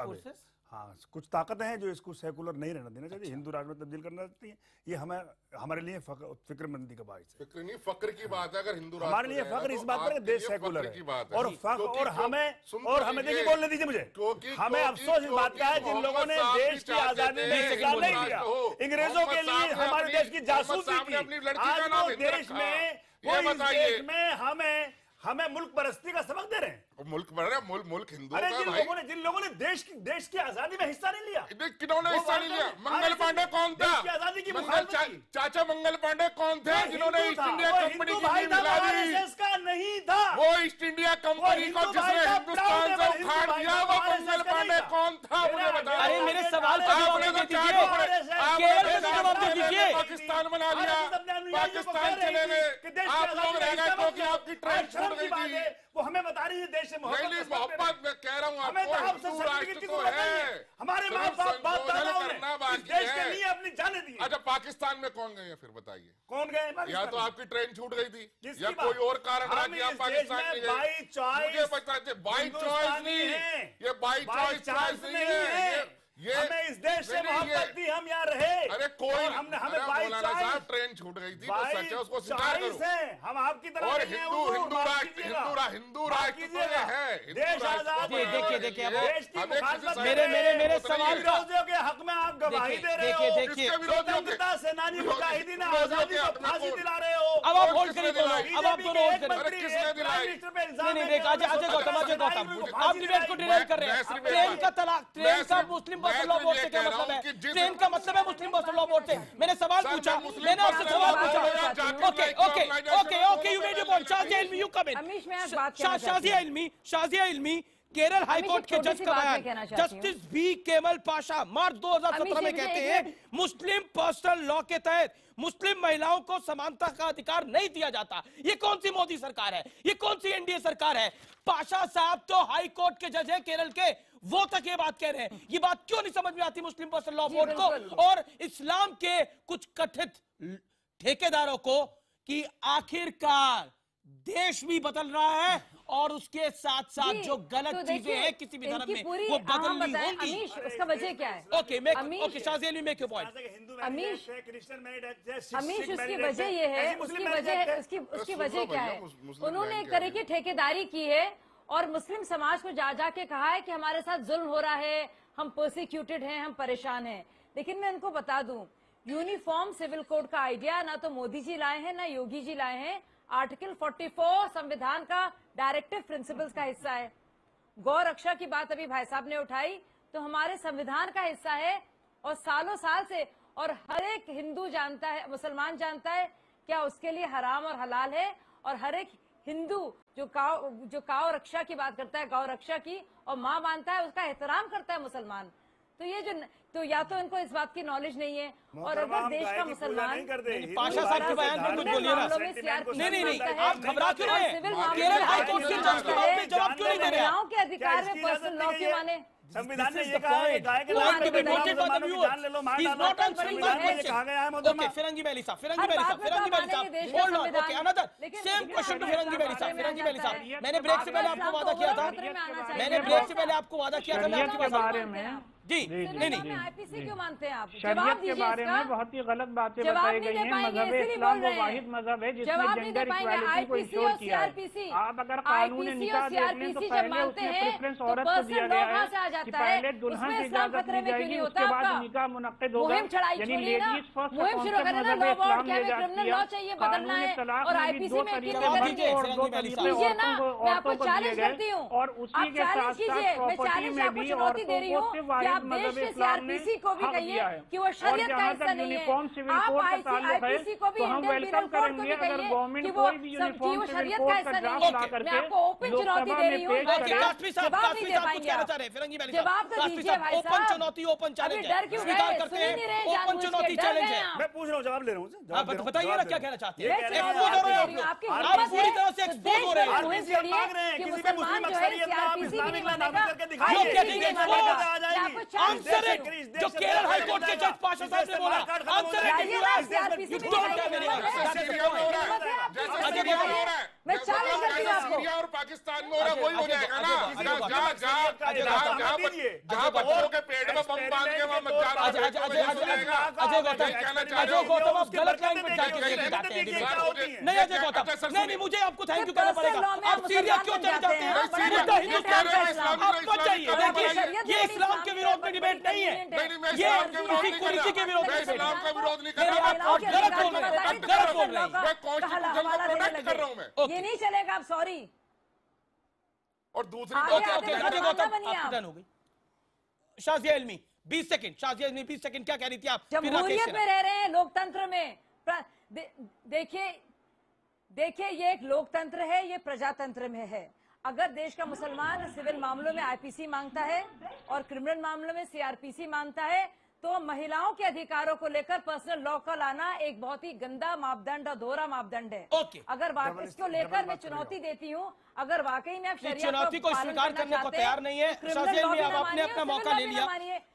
हाँ, कुछ ताकतें हैं जो इसको सेकुलर नहीं रहना देना चाहती, हिंदू राष्ट्र में तब्दील करना चाहती है। ये हमारे लिए फिक्रमंदी का बात है। फिक्र नहीं, फक्र की बात है। अगर हिंदू राष्ट्र हमारे लिए फक्र इस बात पर देश सेकुलर है, और हमें देखिए, बोलने दीजिए मुझे, हमें अफसोस इस बात का है जिन लोगों ने देश की आजादी में हिस्सा नहीं लिया, अंग्रेजों के लिए हमारे देश की जासूसी की, आज वो देश में हमें मुल्क परस्ती का सबक दे रहे हैं। मुल्क बन रहा है, मुल्क हिंदू का भाई। जिन लोगों ने देश की आजादी में हिस्सा नहीं लिया, किन्होंने हिस्सा नहीं लिया? मंगल पांडे कौन था? आजादी की चाचा मंगल पांडे कौन थे जिन्होंने ईस्ट इंडिया कंपनी की नींव मिला दी? का नहीं था वो ईस्ट इंडिया कंपनी को जिसने हिंदुस्तान से उखाड़ दिया, वो मंगल पांडे कौन था? मुझे बताओ। अरे मेरे सवाल का जवाब दीजिए। पाकिस्तान बना लिया, पाकिस्तान चले गए, आप लोग रह गए क्योंकि आपकी ट्रेन छूट गई थी। वो हमें बता रही है देश से मोहब्बत में कह रहा हूँ, हमें तो आपसे सर्टिफिकेट की जरूरत है। हमारे माँ बाप दादाओं ने इस देश के लिए अपनी जानें दी। अच्छा, पाकिस्तान में कौन गए हैं फिर बताइए? कौन गए? या तो आपकी ट्रेन छूट गई थी, या कोई और कारण रहा कि आप पाकिस्तान में गए। बाई चॉइस, बाई चॉइस नहीं है ये, बाई चॉइस नहीं है ये। हमें इस देश से मोहब्बत थी, हम यहाँ रहे। अरे कोई हमें बाई चॉइस, ट्रेन छूट गई थी, तो सच है, उसको स्वीकार करो। हम आपकी तरह और हिंदू राष्ट्र तो ये है, देश आजाद। देखिए मेरे सवाल के हक में आप गवाही दे रहे हो। देखिए स्वतंत्रता सेनानी मुजाहिदीन आजादी को फांसी दिला रहे हो। अब आप होल्ड करिए दोनों, अब आप दोनों होल्ड करिए। नहीं देख अजय गौतम आप डिबेट को डिरेल कर रहे हैं। ट्रेन का तलाक, ट्रेन का मुस्लिम पर्सनल लॉ बोर्ड से क्या मतलब है? ट्रेन का मतलब है मुस्लिम पर्सनल लॉ बोर्ड से। मैंने सवाल पूछा, मैंने आपसे सवाल पूछा। Okay you made your point. Shazia Ilmi you come in. Shazia Ilmi Kerala high court के जज का बयान, जस्टिस बी केमल पाशा मार्च 2017 में कहते हैं मुस्लिम पर्सनल लॉ के तहत मुस्लिम महिलाओं को समानता का अधिकार नहीं दिया जाता। ये कौन सी मोदी सरकार है? ये कौन सी एनडीए सरकार है? पाशा साहब तो हाई कोर्ट के जज हैं केरल के, वो तक ये बात कह रहे हैं। ये बात क्यों नहीं समझ में आती मुस्लिम पर्सनल लॉ बोर्ड को और इस्लाम के कुछ कथित ठेकेदारों को कि आखिरकार देश भी बदल रहा है और उसके साथ साथ जो गलत चीजें हैं किसी भी धर्म में वो बदलनी होंगी। उसका वजह क्या है? Okay Shazia Ilmi make your point. Amish उसकी वजह ये है, उसकी वजह क्या है? उन्होंने एक तरह की ठेकेदारी की है और मुस्लिम समाज को जा के कहा है कि हमारे साथ जुल्म हो रहा है, हम प्रोसिक्यूटेड हैं, हम परेशान हैं। लेकिन मैं उनको बता दूं, यूनिफॉर्म सिविल कोड का आइडिया ना तो मोदी जी लाए हैं ना योगी जी लाए हैं। आर्टिकल 44 संविधान का डायरेक्टिव प्रिंसिपल्स का हिस्सा है। गौ रक्षा की बात अभी भाई साहब ने उठाई तो हमारे संविधान का हिस्सा है और सालों साल से, और हर एक हिंदू जानता है, मुसलमान जानता है क्या उसके लिए हराम और हलाल है। और हर एक हिंदू जो काव रक्षा की बात करता है, गौ रक्षा की, और माँ मानता है, उसका एहतराम करता है मुसलमान। तो ये जो तो या तो इनको इस बात की नॉलेज नहीं है और अगर देश का मुसलमान पाशा साहब के बयान पे कुछ बोलिए ना। नहीं आप घबरा क्यों रहे हैं? केरल हाई कोर्ट के जज के बात पे जवाब क्यों नहीं दे रहे हैं? महिलाओं के अधिकार में पर्सनल लॉ क्यों माने? संविधान ने ये कहा है गाय के नाम पे मुसलमानों की जान ले लो, मार डालो। कहा गया है मोहतरमा। ओके फिरंगी बैली साहब hold on. Okay another same question to फिरंगी बैली साहब। मैंने ब्रेक से पहले आपको वादा किया था, मैं आपके बारे में जी नहीं आईपीसी क्यों मानते हैं आप? शरीयत के बारे में बहुत ही गलत बातें बताई गई हैं। मजहब इस्लाम वो वाहिद मजहब है जिसने जेंडर इक्वालिटी को इंश्योर किया है। आप अगर कानून निकाह देख लें तो पहले उसमें प्रेफरेंस औरत को दिया गया है कि पहले दुल्हन की इजाजत दी जाएगी, उसके बाद निकाह मुनक्किद होगा। यानी लेडीज फर्स्ट कॉन्सेप्ट मजहब इस्लाम ने इजाद किया। कानून तलाक में भी दो तरीके मर्द और दो तरीके औरतों को दिए गए और उसी के साथ साथ प्रॉपर्टी में भी औरतों को मजहब इस्लाम ने हक दिया है। और जहाँ तक यूनिफॉर्म सिविल कोड का ताल्लुक है तो हम वेलकम करेंगे अगर गवर्नमेंट कोई भी यूनिफॉर्म सिविल कोड का ड्राफ्ट ला करके लोकसभा में पेश करे। ओपन चुनौती, ओपन चैलेंज स्वीकार करते हैं, ओपन चुनौती चैलेंज है। मैं पूछ रहा हूँ, जवाब ले रहा हूँ। बताइए ना क्या कहना चाहते हैं? एक्सपोज हो रहे हैं आप पूरी तरह से एक्सपोज हो रहे हैं। किसी भी मुस्लिम अक्सरियत में आप इस्लामिक लॉ नाफिज करके दिखाइए। आंसर है जो केरल हाई कोर्ट के जज पाशा साहब ने बोला। आंसर है you don't have any Syria और पाकिस्तान में हो रहा वही हो जाएगा ना। जहाँ बच्चों के पेट में बम बांध के वहाँ अजय गौतम आप गलत लाइन पर जाके नहीं अजय गौतम नहीं मुझे आपको थैंक यू कहना पड़ेगा। आप सीरिया क्यों चले जाते हैं? हिंदुस्तान का इस्लाम आप मत जाइए। देखिए ये इस्लाम के विरोध में डिबेट नहीं है, ये किसी कुर्सी के विरोध में इस्लाम का विरोध नहीं कर रहा। आप गलत बोल रहे हैं, गलत बोल रहे हैं। मैं कॉन्स्टिट्यूशन को प्रोटेक्ट कर रहा हूँ मैं। ये नहीं चलेगा, आप सॉरी। और दूसरी अजय गौतम आपकी टर्न हो गई। शाजिया इल्मी 20 सेकंड। शाजिया इल्मी 20 सेकंड क्या कह रही थी आप? जमहूरियत में रह रहे हैं, लोकतंत्र में। देखिए ये एक लोकतंत्र है, ये प्रजातंत्र में है। अगर देश का मुसलमान सिविल मामलों में आईपीसी मांगता है और क्रिमिनल मामलों में सीआरपीसी मांगता है तो महिलाओं के अधिकारों को लेकर पर्सनल लॉ का लाना एक बहुत ही गंदा मापदंड और दोहरा मापदंड है। अगर इसको लेकर मैं चुनौती देती हूँ, अगर वाकई में आप चुनौती को स्वीकार करने को तैयार नहीं है शाजिया इल्मी, अब आपने अपना मौका ले लिया,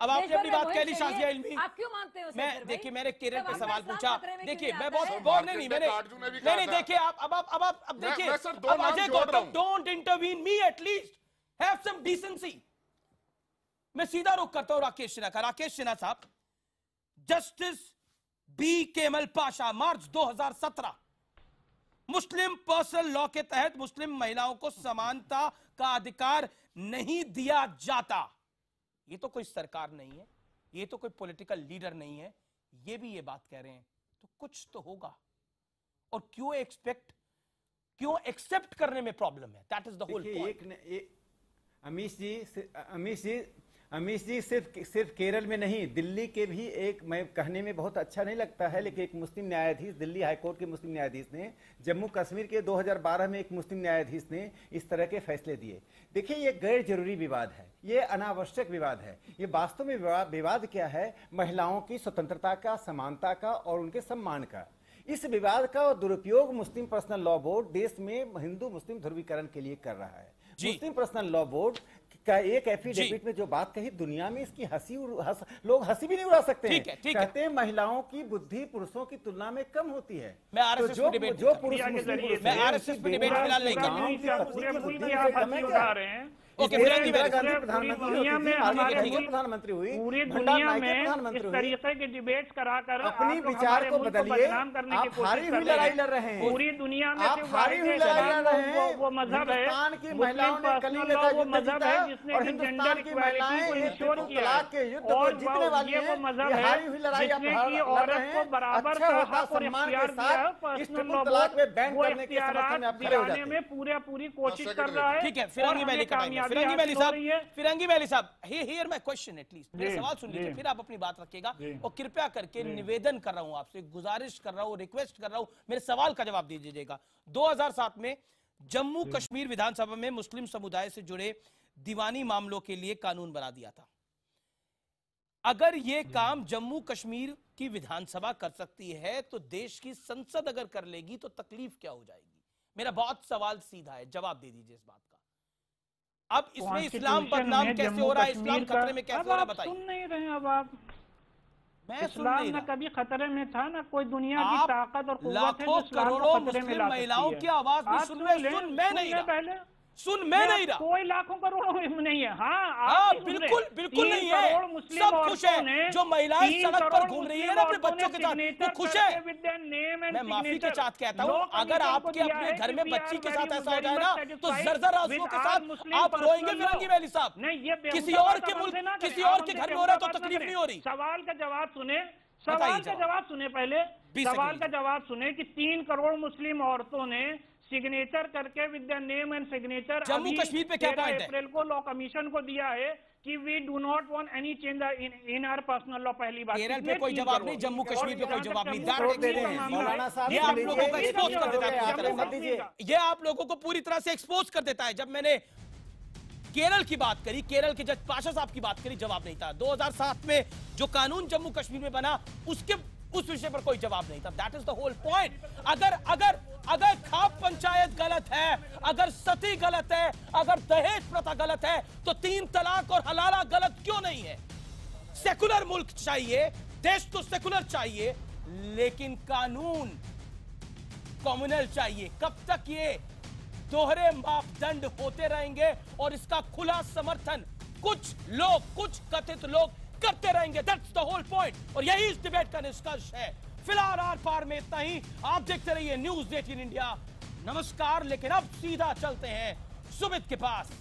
अब आपने अपनी बात कह ली शाजिया इल्मी। आप क्यों मानते हो? मैं देखिए मैंने केरल पे सवाल पूछा, देखिए मैं बहुत नहीं देखिए अब देखिए Ajay Gautam don't intervene me, at least have some decency. मैं सीधा रुख करता हूं राकेश सिन्हा का। राकेश सिन्हा साहब, जस्टिस बी केमल पाशा मार्च 2017 मुस्लिम पर्सनल लॉ के तहत मुस्लिम महिलाओं को समानता का अधिकार नहीं दिया जाता। ये तो कोई सरकार नहीं है, ये तो कोई पॉलिटिकल लीडर नहीं है, ये भी ये बात कह रहे हैं तो कुछ तो होगा। और क्यों एक्सेप्ट करने में प्रॉब्लम है? That is the whole point. Amish ji सिर्फ केरल में नहीं, दिल्ली के भी एक, मैं कहने में बहुत अच्छा नहीं लगता है, लेकिन एक मुस्लिम न्यायाधीश, दिल्ली हाईकोर्ट के मुस्लिम न्यायाधीश ने, जम्मू कश्मीर के 2012 में एक मुस्लिम न्यायाधीश ने इस तरह के फैसले दिए। देखिए, ये गैर जरूरी विवाद है, ये अनावश्यक विवाद है। ये वास्तव में विवाद क्या है? महिलाओं की स्वतंत्रता का, समानता का और उनके सम्मान का। इस विवाद का दुरुपयोग मुस्लिम पर्सनल लॉ बोर्ड देश में हिंदू मुस्लिम ध्रुवीकरण के लिए कर रहा है। मुस्लिम पर्सनल लॉ बोर्ड का एक एफिडेविट में जो बात कही, दुनिया में इसकी लोग हंसी भी नहीं उड़ा सकते हैं। कहते हैं महिलाओं की बुद्धि पुरुषों की तुलना में कम होती है। मैं आरएसएस पे डिबेट जो पुरुष, मैं आरएसएस पे डिबेट फिलहाल नहीं कर रहा हूं। ओके, दुनिया में हमारे प्रधानमंत्री हुई, पूरी दुनिया में इस तरीके के डिबेट कराकर अपनी विचार को बदलिए। आप हारी हुई लड़ाई लड़ रहे हैं पूरी दुनिया में। आप हारी हुई लड़ाई लड़ रहे हैं। वो मजहब है, हिंदुस्तान की महिलाओं ने कलिंग का युद्ध जीता और हिंदुस्तान की महिलाएं तलाक के युद्ध को जीतने वाली हैं। ये हारी हुई लड़ाई आप लड़ रहे हैं। अच्छा होता सम्मान के साथ इस ट्रिपल तलाक में बैन करने के समर्थन में आप खड़े हो जाते हैं। पूरी कोशिश कर रहा है। ठीक है, फिरंगी वैली साहब, हियर माय क्वेश्चन एटलीस्ट, मेरा सवाल सुन लीजिए, फिर आप अपनी बात रखिएगा। और कृपया करके निवेदन कर रहा हूं आपसे, गुजारिश कर रहा हूं, रिक्वेस्ट कर रहा हूं, मेरे सवाल का जवाब दीजिएगा। 2007 में जम्मू कश्मीर विधानसभा में मुस्लिम समुदाय से जुड़े दीवानी मामलों के लिए कानून बना दिया था। अगर ये काम जम्मू कश्मीर की विधानसभा कर सकती है तो देश की संसद अगर कर लेगी तो तकलीफ क्या हो जाएगी? मेरा बहुत सवाल सीधा है, जवाब दे दीजिए इस बात का। अब इसमें इस्लाम बदनाम कैसे हो रहा है, इस्लाम खतरे में कैसे हो रहा है, बताइए। सुन नहीं रहे अब आप। इस्लाम न कभी खतरे में था, ना कोई दुनिया की ताकत और कुव्वत है लाखों करोड़ों मुस्लिम महिलाओं की आवाज भी सुन मैं नहीं रहा। कोई लाखों करोड़ों नहीं है। हाँ, बिल्कुल नहीं है। सब खुश है, जो महिलाएं सड़क पर घूम रही है ना अपने बच्चों के साथ, वो खुश है। मैं माफी के साथ कहता हूँ, अगर आपके अपने घर में बच्ची के साथ ऐसा हो जाए ना तो जर्जर आंसुओं के साथ आप रोएंगे फिरंगी वैली साहब। किसी और के मुल्क, किसी और के घर में हो रहा है तो तकलीफ नहीं हो रही। सवाल का जवाब सुने, पहले सवाल का जवाब सुने कि 3 करोड़ मुस्लिम औरतों ने सिग्नेचर करके with the name and signature Jammu Kashmir पे क्या पॉइंट है? अप्रैल को लॉ कमीशन को दिया है कि we do not want any change in our personal law. पहली बात, केरल पे कोई जवाब नहीं, जम्मू कश्मीर पे कोई जवाब नहीं। ये आप लोगों को एक्सपोज कर देता है, ये आप लोगों को पूरी तरह से एक्सपोज कर देता है। जब मैंने केरल की बात करी, केरल के जज पाशा साहब की बात करी, जवाब नहीं था। 2007 में जो कानून जम्मू कश्मीर में बना उस विषय पर कोई जवाब नहीं था। That is the whole point. अगर खाप पंचायत गलत है, अगर सती गलत है, अगर दहेज प्रथा गलत है तो 3 तलाक और हलाला गलत क्यों नहीं है? सेकुलर मुल्क चाहिए, देश तो सेकुलर चाहिए, लेकिन कानून कम्युनल चाहिए। कब तक ये दोहरे मापदंड होते रहेंगे और इसका खुला समर्थन कुछ लोग, कुछ कथित लोग करते रहेंगे? दैट्स द होल पॉइंट और यही इस डिबेट का निष्कर्ष है। फिलहाल आर पार में इतना ही। आप देखते रहिए न्यूज़ 18 इंडिया। नमस्कार। लेकिन अब सीधा चलते हैं सुमित के पास।